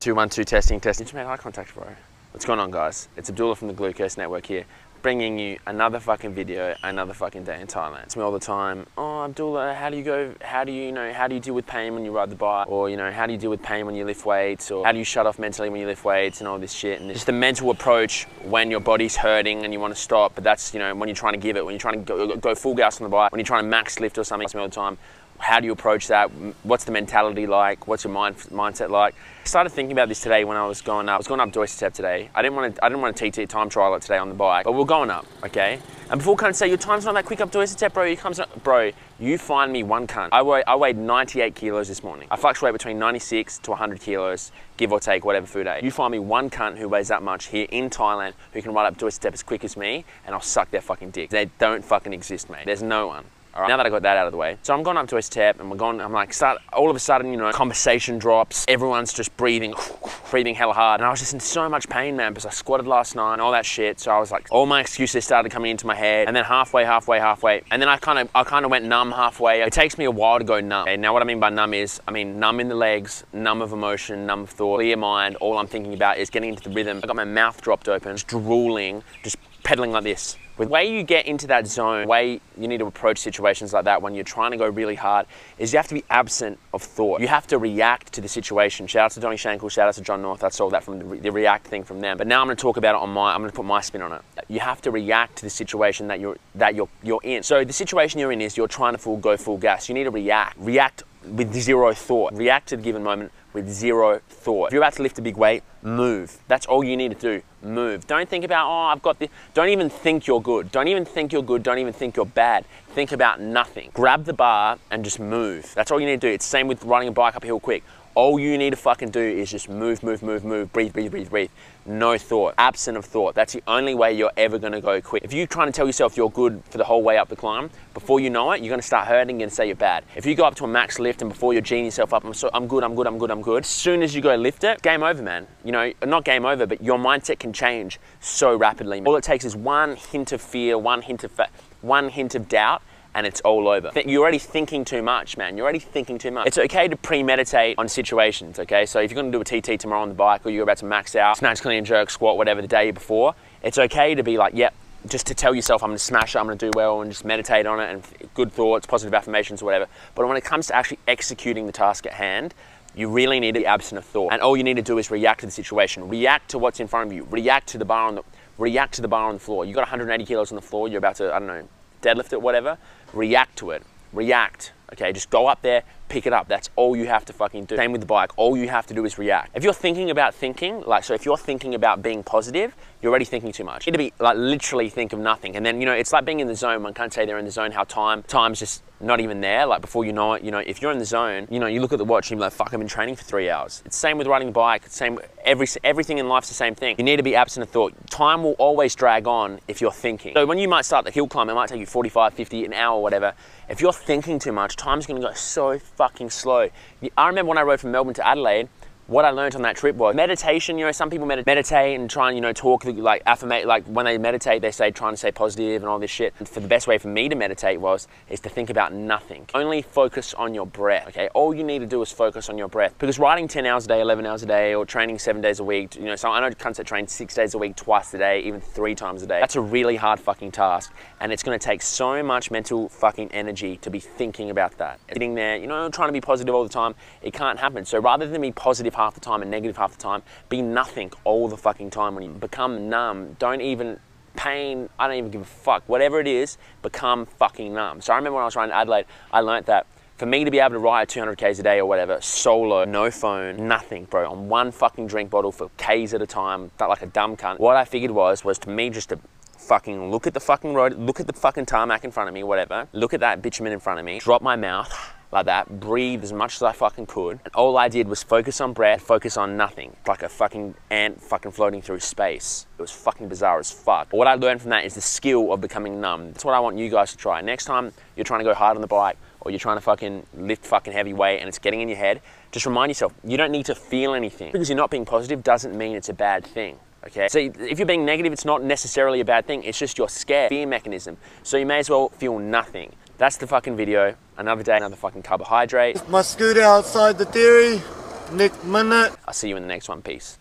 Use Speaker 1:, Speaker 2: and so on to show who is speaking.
Speaker 1: 212 testing. Did you make eye contact, bro? What's going on, guys? It's Abdullah from the Glucose Network here, bringing you another fucking video, another fucking day in Thailand. It's me all the time. Oh, Abdullah, how do you deal with pain when you ride the bike? Or, how do you deal with pain when you lift weights? Or how do you shut off mentally when you lift weights and all this shit? And just the mental approach when your body's hurting and you want to stop, but that's, when you're trying to give it, when you're trying to go full gas on the bike, when you're trying to max lift or something. It's me all the time. How do you approach that? What's the mentality like? What's your mindset like? I started thinking about this today when I was going up. I was going up Doy Suthep today. I didn't want to TT time trial it today on the bike, but we're going up, okay? And before cunts say your time's not that quick up Doy Suthep, bro, you find me one cunt. I weighed 98 kilos this morning. I fluctuate between 96 to 100 kilos, give or take whatever food I eat. You find me one cunt who weighs that much here in Thailand who can ride up Doy Suthep as quick as me, and I'll suck their fucking dick. They don't fucking exist, mate. There's no one. All right. Now that I got that out of the way, so I'm going up to a step and I'm like, all of a sudden, conversation drops, everyone's just breathing hella hard. And I was just in so much pain, man, because I squatted last night and all that shit. So I was like, all my excuses started coming into my head, and then halfway. And then I kind of went numb halfway. It takes me a while to go numb. Okay, now what I mean by numb is, numb in the legs, numb of emotion, numb of thought, clear mind. All I'm thinking about is getting into the rhythm. I got my mouth dropped open, just drooling, just pedaling like this. The way you get into that zone, the way you need to approach situations like that when you're trying to go really hard, is you have to be absent of thought. You have to react to the situation. Shout out to Donnie Shankle, shout out to John North. I saw that from the react thing from them. But now I'm going to talk about it I'm going to put my spin on it. You have to react to the situation that you're in. So the situation you're in is you're trying to go full gas. You need to react. React with zero thought. React to the given moment with zero thought. If you're about to lift a big weight, move. That's all you need to do. Move. Don't think about, I've got this. Don't even think you're good. Don't even think you're good. Don't even think you're bad. Think about nothing. Grab the bar and just move. That's all you need to do. It's the same with riding a bike uphill quick. All you need to fucking do is just move, breathe. No thought, absent of thought. That's the only way you're ever gonna go quick. If you're trying to tell yourself you're good for the whole way up the climb, before you know it, you're gonna start hurting and say you're bad. If you go up to a max lift and before you're geeing yourself up, I'm good. As soon as you go lift it, game over, man. Not game over, but your mindset can change so rapidly. All it takes is one hint of fear, one hint of doubt, and it's all over. You're already thinking too much, man. You're already thinking too much. It's okay to premeditate on situations, okay? So if you're gonna do a TT tomorrow on the bike, or you're about to max out, snatch, clean, jerk, squat, whatever the day before, it's okay to be like, yep, just to tell yourself I'm gonna smash it, I'm gonna do well, and just meditate on it, and good thoughts, positive affirmations, whatever. But when it comes to actually executing the task at hand, you really need to be absent of thought. And all you need to do is react to the situation. React to what's in front of you. React to the bar on the floor. You got 180 kilos on the floor, you're about to, deadlift it, whatever. React to it. React. Okay, just go up there, pick it up. That's all you have to fucking do. Same with the bike. All you have to do is react. If you're thinking about thinking, if you're thinking about being positive, you're already thinking too much. You need to be literally think of nothing. And then, it's like being in the zone. One can't say they're in the zone, how time's just not even there. Before you know it, if you're in the zone, you look at the watch and you're like, fuck, I've been training for 3 hours. It's the same with riding a bike. It's the same, everything in life's the same thing. You need to be absent of thought. Time will always drag on if you're thinking. So when you might start the hill climb, it might take you 45, 50, an hour, whatever. If you're thinking too much, time's gonna go so fucking slow. I remember when I rode from Melbourne to Adelaide, what I learned on that trip was meditation. Some people meditate and try and, talk, affirmate, when they meditate, they say, trying to stay positive and all this shit. And for the best way for me to meditate is to think about nothing. Only focus on your breath, okay? All you need to do is focus on your breath. Because riding 10 hours a day, 11 hours a day, or training 7 days a week, so I know cunts that train 6 days a week, twice a day, even 3 times a day. That's a really hard fucking task. And it's gonna take so much mental fucking energy to be thinking about that. Sitting there, trying to be positive all the time, it can't happen. So rather than be positive half the time and negative half the time, be nothing all the fucking time. When you become numb, I don't even give a fuck. Whatever it is, become fucking numb. So I remember when I was riding Adelaide, I learnt that for me to be able to ride 200 Ks a day or whatever, solo, no phone, nothing, bro, on one fucking drink bottle for Ks at a time, felt like a dumb cunt. What I figured was to me just to fucking look at the fucking road, look at the fucking tarmac in front of me, whatever, look at that bitumen in front of me, drop my mouth, like that, breathe as much as I fucking could. And all I did was focus on breath, focus on nothing. Like a fucking ant fucking floating through space. It was fucking bizarre as fuck. But what I learned from that is the skill of becoming numb. That's what I want you guys to try. Next time you're trying to go hard on the bike, or you're trying to fucking lift fucking heavy weight and it's getting in your head, just remind yourself, you don't need to feel anything. Because you're not being positive doesn't mean it's a bad thing. Okay, so if you're being negative, it's not necessarily a bad thing. It's just your fear mechanism. So you may as well feel nothing. That's the fucking video. Another day, another fucking carbohydrate.
Speaker 2: My scooter outside the theory. Nick Minute.
Speaker 1: I'll see you in the next one. Peace.